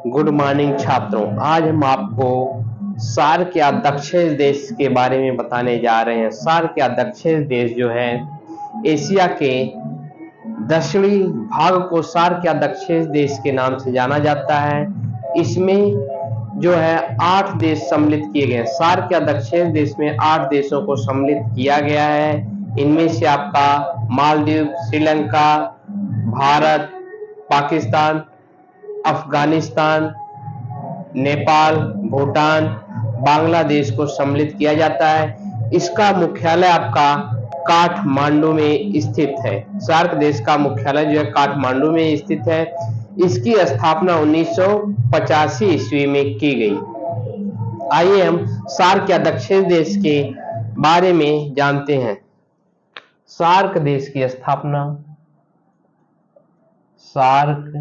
Good morning छात्रों, आज हम आपको सार्क या दक्षिण देश के बारे में बताने जा रहे हैं। सार्क या दक्षिण देश जो है एशिया के दक्षिणी भाग को सार्क या दक्षिण देश के नाम से जाना जाता है। इसमें जो है 8 देश सम्मिलित किए गए हैं। सार्क या दक्षिण देश में 8 देशों को सम्मिलित किया गया है। इनमें से आपका मालदीव, श्रीलंका, भारत, पाकिस्तान, अफगानिस्तान, नेपाल, भूटान, बांग्लादेश को सम्मिलित किया जाता है। इसका मुख्यालय आपका काठमांडू में स्थित है। सार्क देश का मुख्यालय जो है काठमांडू में स्थित है। इसकी स्थापना 1985 ईस्वी में की गई। आइए हम सार्क या दक्षिण देश के बारे में जानते हैं। सार्क देश की स्थापना, सार्क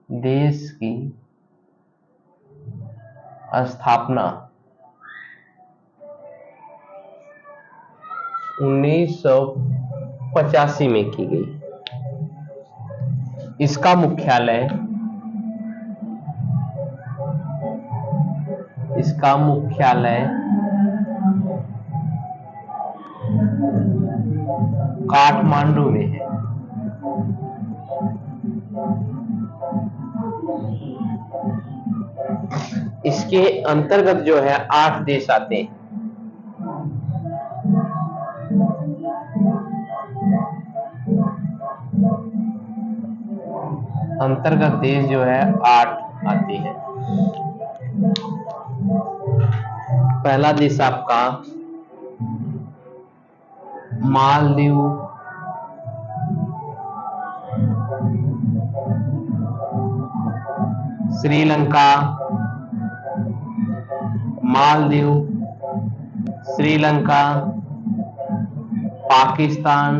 देश की स्थापना 1985 में की गई। इसका मुख्यालय काठमांडू में है। इसके अंतर्गत जो है 8 देश आते हैं। अंतर्गत देश जो है 8 आते हैं। पहला देश आपका मालदीव, श्रीलंका, मालदीव, श्रीलंका, पाकिस्तान,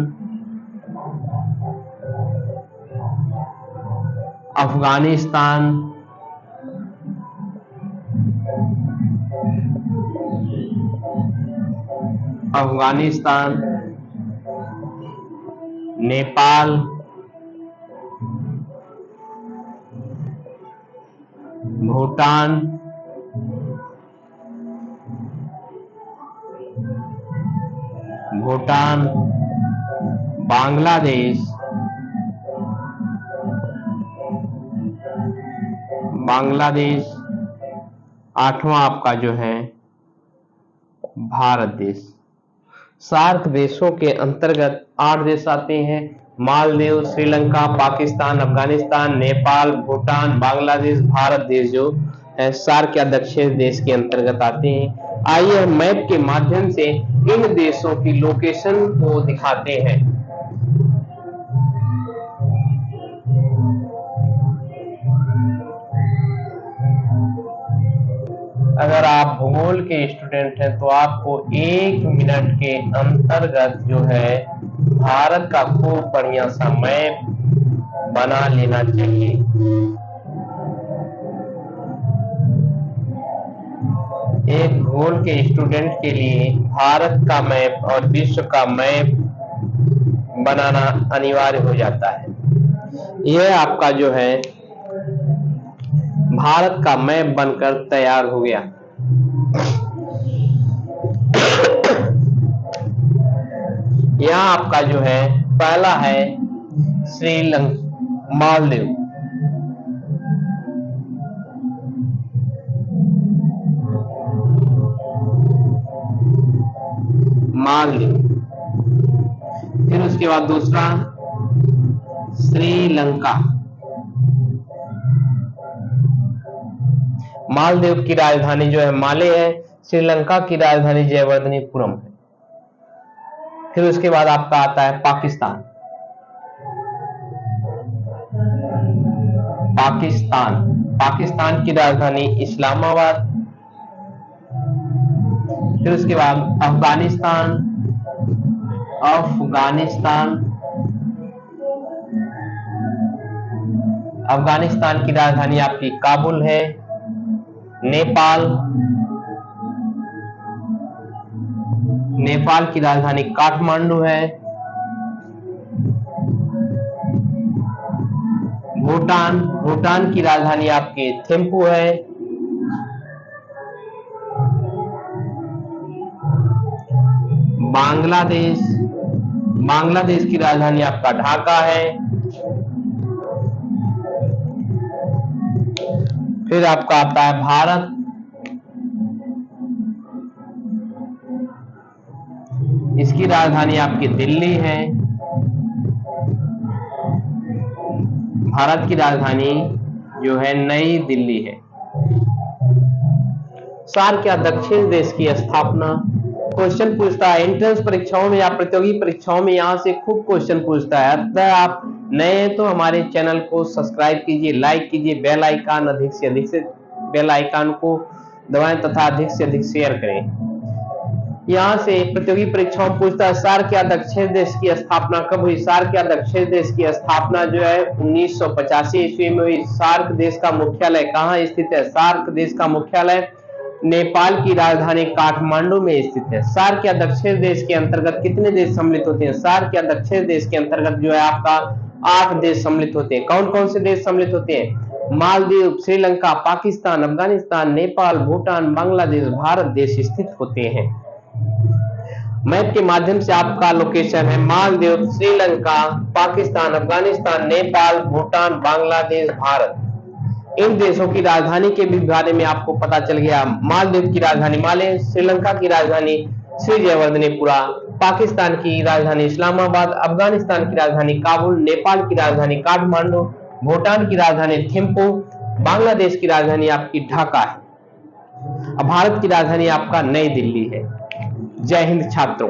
अफगानिस्तान, नेपाल, भूटान, बांग्लादेश, 8वां आपका जो है भारत देश। सार्क देशों के अंतर्गत 8 देश आते हैं। मालदीव, श्रीलंका, पाकिस्तान, अफगानिस्तान, नेपाल, भूटान, बांग्लादेश, भारत देश जो है सार्क या दक्षिण देश के अंतर्गत आते हैं। आइए हम मैप के माध्यम से इन देशों की लोकेशन को दिखाते हैं। अगर आप भूगोल के स्टूडेंट हैं तो आपको 1 मिनट के अंतर्गत जो है भारत का खूब बढ़िया सा मैप बना लेना चाहिए। एक भूगोल के स्टूडेंट के लिए भारत का मैप और विश्व का मैप बनाना अनिवार्य हो जाता है। यह आपका जो है भारत का मैप बनकर तैयार हो गया। यहाँ आपका जो है पहला है श्रीलंका, मालदीव, फिर उसके बाद दूसरा श्रीलंका। मालदीव की राजधानी जो है माले है। श्रीलंका की राजधानी जयवर्धनीपुरम है। फिर उसके बाद आपका आता है पाकिस्तान। पाकिस्तान की राजधानी इस्लामाबाद। फिर उसके बाद अफगानिस्तान की राजधानी आपकी काबुल है। नेपाल की राजधानी काठमांडू है। भूटान, भूटान की राजधानी आपकी थिम्पू है। बांग्लादेश, बांग्लादेश की राजधानी आपका ढाका है। फिर आपका आता है भारत, इसकी राजधानी आपकी दिल्ली है। भारत की राजधानी जो है नई दिल्ली है। सार्क या दक्षिण देश की स्थापना। क्वेश्चन पूछता है एंट्रेंस परीक्षाओं में या प्रतियोगी परीक्षाओं में, यहां से खूब क्वेश्चन पूछता है। अतः आप नए हैं तो हमारे चैनल को सब्सक्राइब कीजिए, लाइक कीजिए, बेल आइकन अधिक से बेल आइकन को दबाएं तथा अधिक से अधिक शेयर करें। यहाँ से प्रतियोगी परीक्षाओं में पूछता है सार्क या दक्षिण देश की स्थापना कब हुई। सार्क या दक्षिण देश की स्थापना जो है 1985 ईस्वी में हुई। सार्क देश का मुख्यालय कहाँ स्थित है। सार्क देश का मुख्यालय नेपाल की राजधानी काठमांडू में स्थित है। सार्क या दक्षिण देश के अंतर्गत कितने देश सम्मिलित होते हैं। सार्क या दक्षिण देश के अंतर्गत जो है आपका 8 देश सम्मिलित होते हैं। कौन कौन से देश सम्मिलित होते हैं। मालदीव, श्रीलंका, पाकिस्तान, अफगानिस्तान, नेपाल, भूटान, बांग्लादेश, भारत देश स्थित होते हैं। मैप के माध्यम से आपका लोकेशन है मालदीव, श्रीलंका, पाकिस्तान, अफगानिस्तान, नेपाल, भूटान, बांग्लादेश, भारत। इन देशों की राजधानी के भी बारे में आपको पता चल गया। मालदीव की राजधानी माले, श्रीलंका की राजधानी श्री जयवर्धनेपुरा, पाकिस्तान की राजधानी इस्लामाबाद, अफगानिस्तान की राजधानी काबुल, नेपाल की राजधानी काठमांडू, भूटान की राजधानी थिम्पू, बांग्लादेश की राजधानी आपकी ढाका है। भारत की राजधानी आपका नई दिल्ली है। जय हिंद छात्रों।